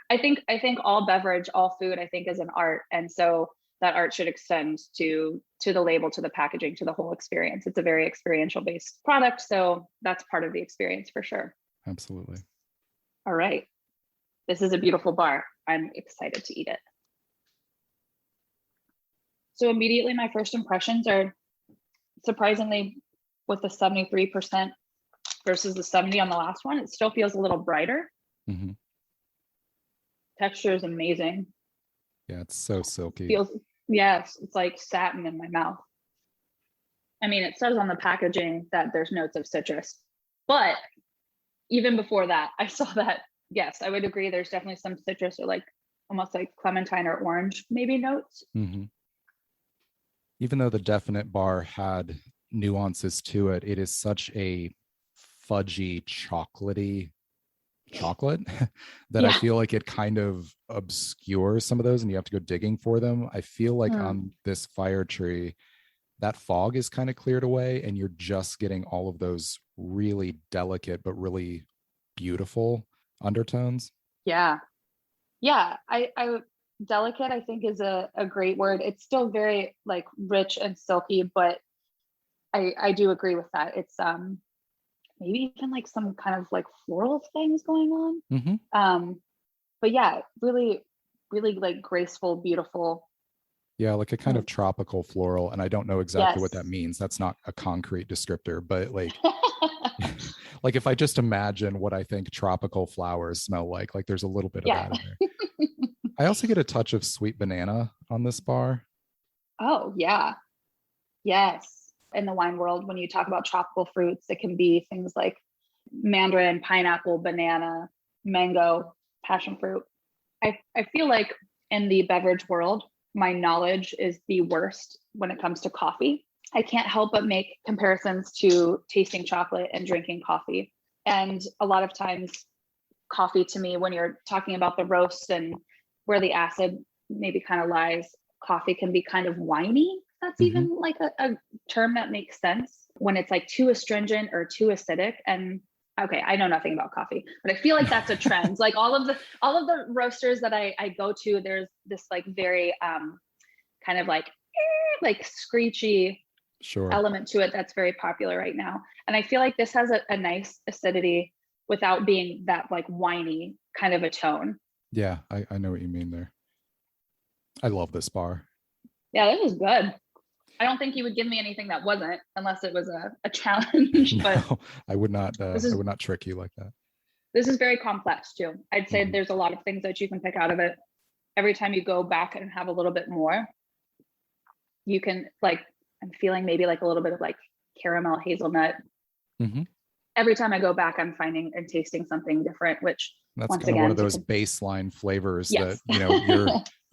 I think all beverage, all food, I think is an art. And so that art should extend to the label, to the packaging, to the whole experience. It's a very experiential based product. So that's part of the experience for sure. Absolutely. All right. This is a beautiful bar. I'm excited to eat it. So immediately my first impressions are surprisingly with the 73% versus the 70 on the last one, it still feels a little brighter. Mm-hmm. Texture is amazing. Yeah, it's so silky. Yes, it's like satin in my mouth. I mean, it says on the packaging that there's notes of citrus, but even before that, I saw that, yes, I would agree. There's definitely some citrus or like almost like clementine or orange, maybe notes. Mm-hmm. Even though the definite bar had nuances to it, it is such a fudgy, chocolatey chocolate that I feel like it kind of obscures some of those and you have to go digging for them. I feel like on this fire tree, that fog is kind of cleared away and you're just getting all of those really delicate but really beautiful undertones. Yeah. I delicate, I think, is a great word. It's still very like rich and silky, but I do agree with that. It's maybe even like some kind of like floral things going on. Mm-hmm. But yeah, really, really like graceful, beautiful. Yeah, like a kind of tropical floral. And I don't know exactly what that Yes. means. That's not a concrete descriptor, but like, like if I just imagine what I think tropical flowers smell like there's a little bit of that in there. I also get a touch of sweet banana on this bar. Oh, yeah. Yes. In the wine world, when you talk about tropical fruits, it can be things like mandarin, pineapple, banana, mango, passion fruit. I feel like in the beverage world, my knowledge is the worst when it comes to coffee. I can't help but make comparisons to tasting chocolate and drinking coffee. And a lot of times, coffee to me, when you're talking about the roast and where the acid maybe kind of lies, coffee can be kind of whiny. That's even like a term that makes sense when it's like too astringent or too acidic. And okay, I know nothing about coffee, but I feel like that's a trend. Like all of the roasters that I go to, there's this like very kind of like screechy element to it that's very popular right now. And I feel like this has a nice acidity without being that like whiny kind of a tone. Yeah, I know what you mean there. I love this bar. Yeah, this is good. I don't think you would give me anything that wasn't, unless it was a challenge. But no, I would not trick you like that. This is very complex too. I'd say there's a lot of things that you can pick out of it. Every time you go back and have a little bit more, you can like, I'm feeling maybe like a little bit of like caramel hazelnut. Every time I go back, I'm finding and tasting something different, which that's once kind again, of one of those baseline flavors that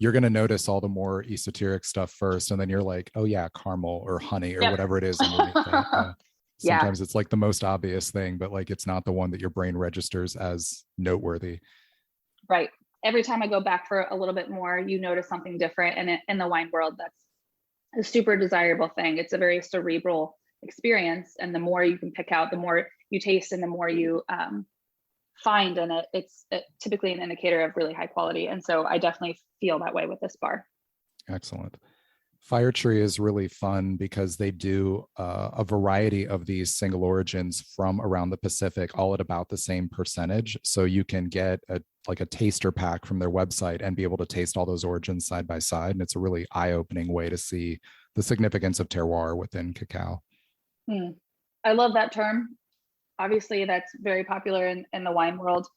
you're going to notice all the more esoteric stuff first, and then you're like, oh yeah, caramel or honey or whatever it is underneath that. Sometimes it's like the most obvious thing, but like it's not the one that your brain registers as noteworthy. Right. Every time I go back for a little bit more, you notice something different. And in the wine world, that's a super desirable thing. It's a very cerebral experience, and the more you can pick out, the more you taste, and the more you find in it, it's typically an indicator of really high quality. And so I definitely feel that way with this bar. Excellent. Fire Tree is really fun because they do a variety of these single origins from around the Pacific, all at about the same percentage. So you can get a taster pack from their website and be able to taste all those origins side by side. And it's a really eye-opening way to see the significance of terroir within cacao. I love that term. Obviously, that's very popular in the wine world.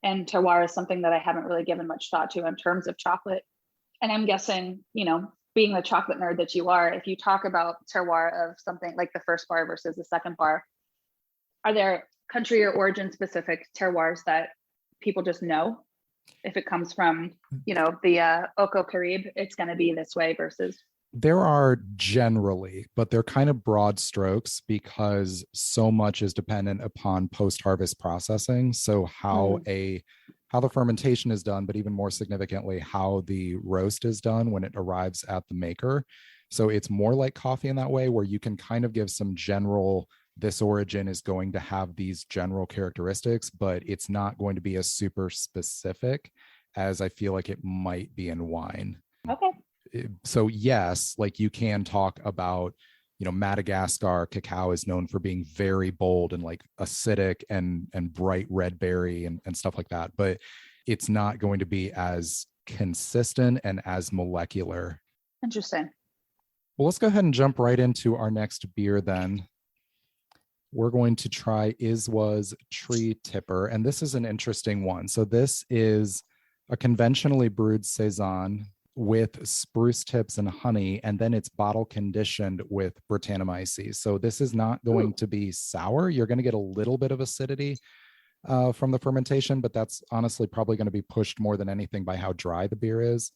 And terroir is something that I haven't really given much thought to in terms of chocolate. And I'm guessing, being the chocolate nerd that you are, if you talk about terroir of something like the first bar versus the second bar, are there country or origin specific terroirs that people just know? if it comes from, the Oco Caribe, it's going to be this way versus. There are generally, but they're kind of broad strokes because so much is dependent upon post-harvest processing. So how the fermentation is done, but even more significantly, how the roast is done when it arrives at the maker. So it's more like coffee in that way, where you can kind of give some general, this origin is going to have these general characteristics, but it's not going to be as super specific as I feel like it might be in wine. Okay. So yes, like you can talk about, Madagascar cacao is known for being very bold and like acidic and bright red berry and stuff like that, but it's not going to be as consistent and as molecular. Interesting. Well, let's go ahead and jump right into our next beer then. We're going to try Was Tree Tipper, and this is an interesting one. So this is a conventionally brewed saison with spruce tips and honey, and then it's bottle conditioned with Brettanomyces. So this is not going to be sour. You're going to get a little bit of acidity from the fermentation, but that's honestly probably going to be pushed more than anything by how dry the beer is.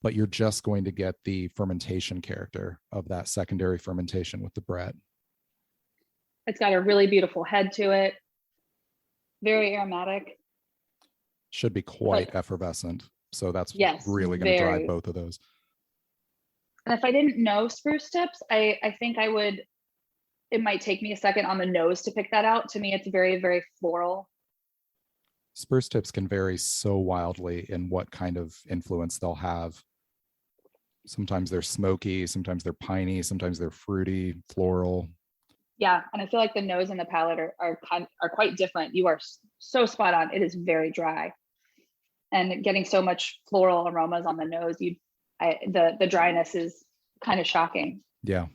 But you're just going to get the fermentation character of that secondary fermentation with the Brett. It's got a really beautiful head to it. Very aromatic. Should be quite effervescent. So that's really going to drive both of those. And if I didn't know spruce tips, I think it might take me a second on the nose to pick that out. To me, it's very, very floral. Spruce tips can vary so wildly in what kind of influence they'll have. Sometimes they're smoky, sometimes they're piney, sometimes they're fruity, floral. Yeah, and I feel like the nose and the palate are quite different. You are so spot on. It is very dry. And getting so much floral aromas on the nose, the dryness is kind of shocking. Yeah.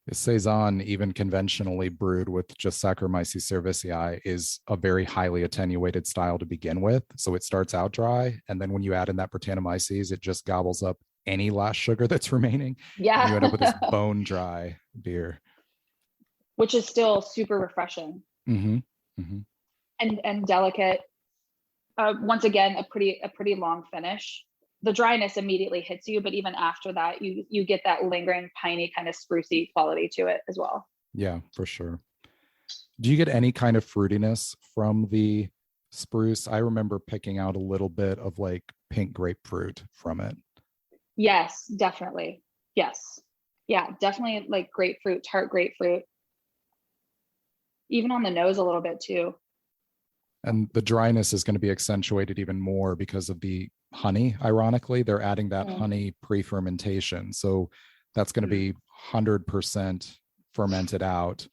The saison, even conventionally brewed with just Saccharomyces cerevisiae, is a very highly attenuated style to begin with. So it starts out dry, and then when you add in that Brettanomyces, it just gobbles up any last sugar that's remaining. Yeah. And you end up with this bone dry beer, which is still super refreshing. Mm-hmm. Mm-hmm. And delicate. Once again, a pretty long finish. The dryness immediately hits you, but even after that, you get that lingering piney kind of sprucey quality to it as well. Yeah, for sure. Do you get any kind of fruitiness from the spruce? I remember picking out a little bit of like pink grapefruit from it. Yes, definitely. Yes. Yeah, definitely like grapefruit, tart grapefruit. Even on the nose a little bit too. And the dryness is going to be accentuated even more because of the honey. Ironically, they're adding that honey pre-fermentation. So that's going to be 100% fermented out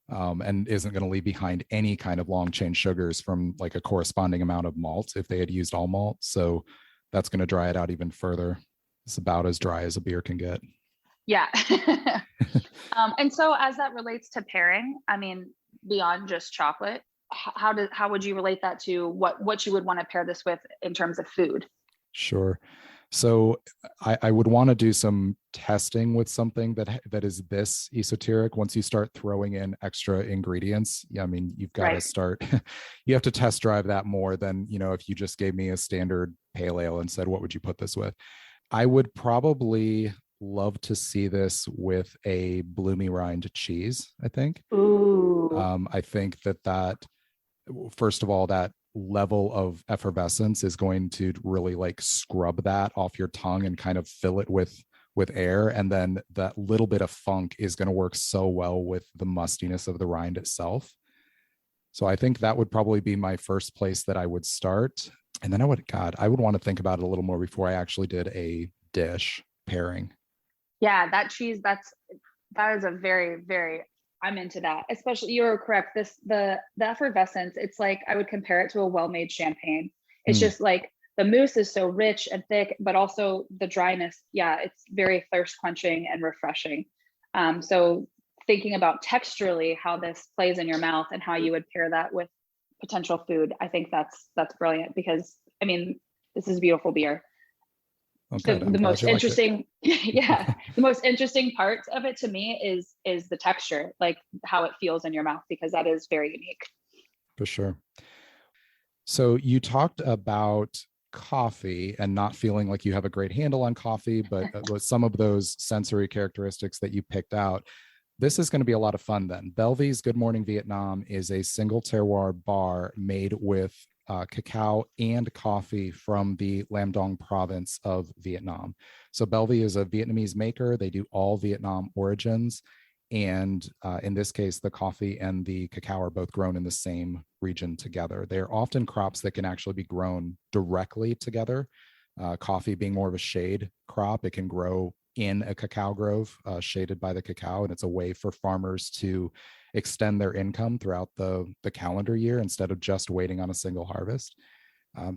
and isn't going to leave behind any kind of long chain sugars from like a corresponding amount of malt if they had used all malt. So that's going to dry it out even further. It's about as dry as a beer can get. Yeah. And so as that relates to pairing, I mean, beyond just chocolate, how would you relate that to what you would want to pair this with in terms of food? Sure. So I would want to do some testing with something that is this esoteric. Once you start throwing in extra ingredients, I mean, you've got to start, you have to test drive that more than, if you just gave me a standard pale ale and said, what would you put this with? I would probably love to see this with a bloomy rind cheese, I think. Ooh. I think that first of all, that level of effervescence is going to really like scrub that off your tongue and kind of fill it with air. And then that little bit of funk is going to work so well with the mustiness of the rind itself. So I think that would probably be my first place that I would start. And then I would want to think about it a little more before I actually did a dish pairing. Yeah, that cheese, that is a very, very, I'm into that. Especially, you're correct. The effervescence, it's like, I would compare it to a well-made champagne. It's just like the mousse is so rich and thick, but also the dryness. Yeah, it's very thirst quenching and refreshing. So thinking about texturally how this plays in your mouth and how you would pair that with potential food, I think that's brilliant because, I mean, this is beautiful beer. Okay, the most interesting, the most interesting part of it to me is the texture, like how it feels in your mouth, because that is very unique. For sure. So you talked about coffee and not feeling like you have a great handle on coffee, but with some of those sensory characteristics that you picked out, this is going to be a lot of fun then. Belvy's Good Morning Vietnam is a single terroir bar made with cacao and coffee from the Lam Dong province of Vietnam. So Belvy is a Vietnamese maker. They do all Vietnam origins. And in this case, the coffee and the cacao are both grown in the same region together. They're often crops that can actually be grown directly together. Coffee being more of a shade crop, it can grow in a cacao grove shaded by the cacao. And it's a way for farmers to extend their income throughout the calendar year instead of just waiting on a single harvest.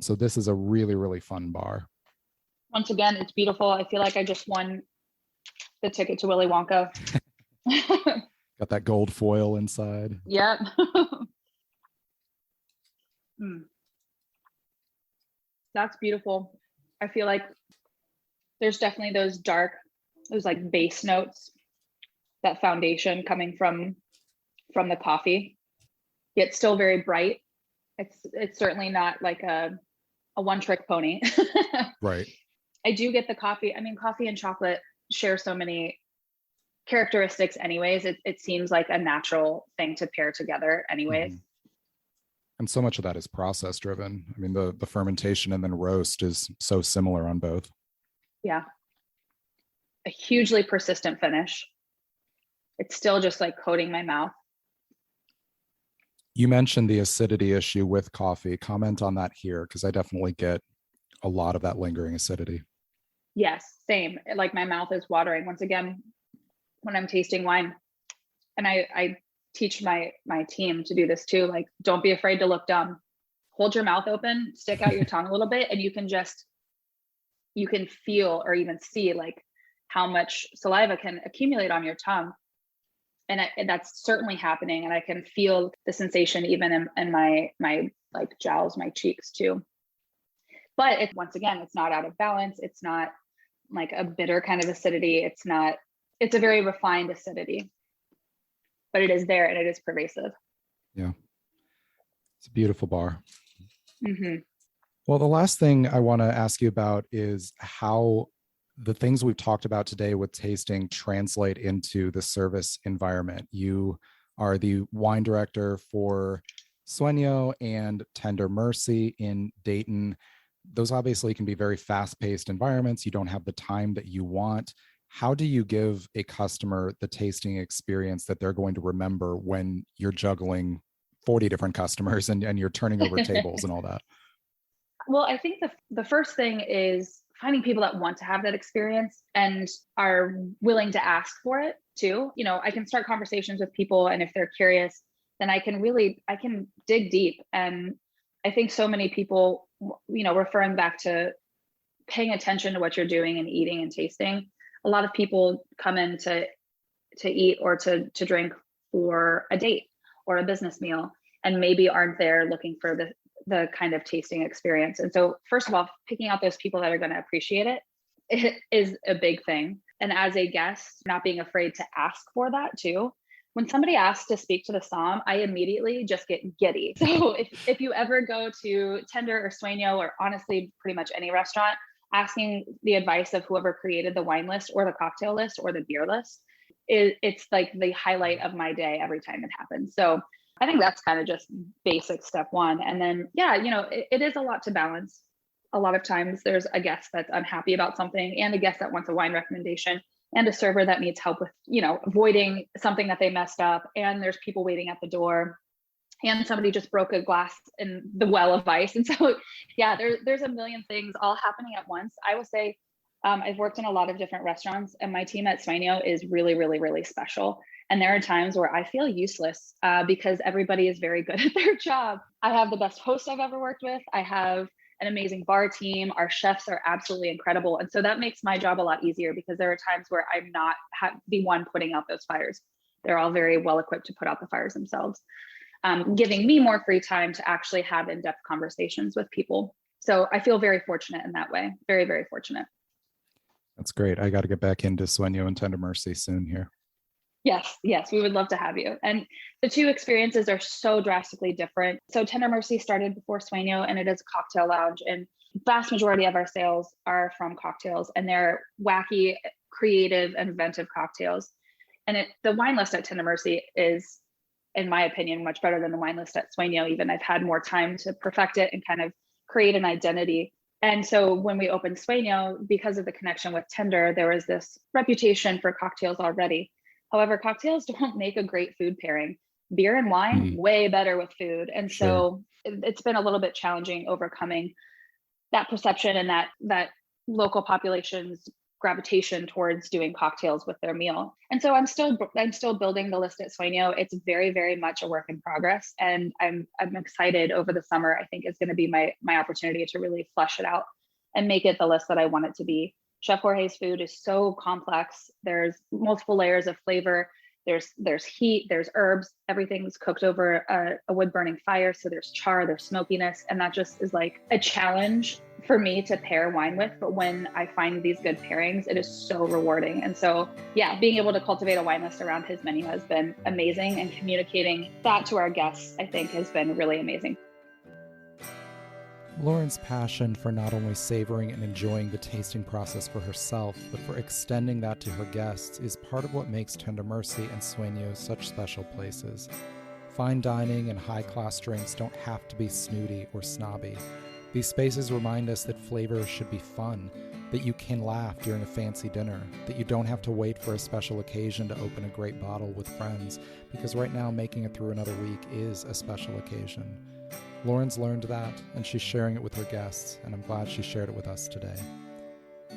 So this is a really, really fun bar. Once again, it's beautiful. I feel like I just won the ticket to Willy Wonka. Got that gold foil inside. Yep. That's beautiful. I feel like there's definitely those like base notes, that foundation coming from the coffee. Yet still very bright. It's certainly not like a one-trick pony. Right. I do get the coffee. I mean, coffee and chocolate share so many characteristics anyways. It seems like a natural thing to pair together anyways. Mm-hmm. And so much of that is process driven. I mean, the fermentation and then roast is so similar on both. Yeah. A hugely persistent finish. It's still just like coating my mouth. You mentioned the acidity issue with coffee. Comment on that here, because I definitely get a lot of that lingering acidity. Yes, same. Like my mouth is watering once again when I'm tasting wine. And I teach my team to do this too. Like, don't be afraid to look dumb. Hold your mouth open, stick out your tongue a little bit, and you can feel or even see like how much saliva can accumulate on your tongue. And that's certainly happening. And I can feel the sensation even in my like jowls, my cheeks too. But once again, it's not out of balance. It's not like a bitter kind of acidity. It's a very refined acidity, but it is there and it is pervasive. Yeah. It's a beautiful bar. Mm-hmm. Well, the last thing I want to ask you about is how the things we've talked about today with tasting translate into the service environment. You are the wine director for Sueño and Tender Mercy in Dayton. Those obviously can be very fast-paced environments. You don't have the time that you want. How do you give a customer the tasting experience that they're going to remember when you're juggling 40 different customers and you're turning over tables and all that? Well, I think the first thing is finding people that want to have that experience and are willing to ask for it too. You know, I can start conversations with people, and if they're curious, then I can dig deep. And I think so many people, you know, referring back to paying attention to what you're doing and eating and tasting. A lot of people come in to eat or to drink for a date or a business meal, and maybe aren't there looking for the kind of tasting experience. And so first of all, picking out those people that are going to appreciate it is a big thing. And as a guest, not being afraid to ask for that too. When somebody asks to speak to the som, I immediately just get giddy. So if you ever go to Tender or Sueño, or honestly, pretty much any restaurant, asking the advice of whoever created the wine list or the cocktail list or the beer list, it's like the highlight of my day every time it happens. So I think that's kind of just basic step one. And then, yeah, you know, it is a lot to balance. A lot of times there's a guest that's unhappy about something, and a guest that wants a wine recommendation, and a server that needs help with, you know, avoiding something that they messed up. And there's people waiting at the door, and somebody just broke a glass in the well of ice. And so, yeah, there's a million things all happening at once. I would say I've worked in a lot of different restaurants, and my team at Sueño is really, really, really special. And there are times where I feel useless because everybody is very good at their job. I have the best host I've ever worked with. I have an amazing bar team. Our chefs are absolutely incredible. And so that makes my job a lot easier, because there are times where I'm not the one putting out those fires. They're all very well equipped to put out the fires themselves, giving me more free time to actually have in-depth conversations with people. So I feel very fortunate in that way. Very, very fortunate. That's great. I got to get back into Sueño and Tender Mercy soon here. Yes, we would love to have you. And the two experiences are so drastically different. So Tender Mercy started before Sueño, and it is a cocktail lounge. And Vast majority of our sales are from cocktails, and they're wacky, creative, inventive cocktails. And the wine list at Tender Mercy is, in my opinion, much better than the wine list at Sueño. Even I've had more time to perfect it and kind of create an identity. And so when we opened Sueño, because of the connection with Tender, there was this reputation for cocktails already. However, cocktails don't make a great food pairing. Beer and wine, way better with food. And so it's been a little bit challenging overcoming that perception and that local population's gravitation towards doing cocktails with their meal. And so I'm still building the list at Sueño. It's very, very much a work in progress. And I'm excited over the summer. I think it's going to be my opportunity to really flesh it out and make it the list that I want it to be. Chef Jorge's food is so complex. There's multiple layers of flavor. There's heat, there's herbs, everything's cooked over a wood burning fire. So there's char, there's smokiness. And that just is like a challenge for me to pair wine with. But when I find these good pairings, it is so rewarding. And so, yeah, being able to cultivate a wine list around his menu has been amazing. And communicating that to our guests, I think, has been really amazing. Lauren's passion for not only savoring and enjoying the tasting process for herself, but for extending that to her guests is part of what makes Tender Mercy and Sueño such special places. Fine dining and high-class drinks don't have to be snooty or snobby. These spaces remind us that flavor should be fun, that you can laugh during a fancy dinner, that you don't have to wait for a special occasion to open a great bottle with friends, because right now making it through another week is a special occasion. Lauren's learned that, and she's sharing it with her guests, and I'm glad she shared it with us today.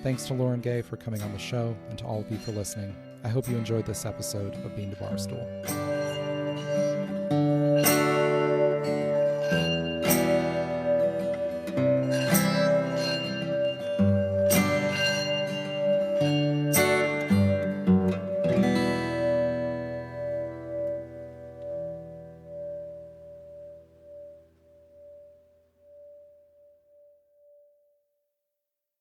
Thanks to Lauren Gay for coming on the show, and to all of you for listening. I hope you enjoyed this episode of Bean to Barstool.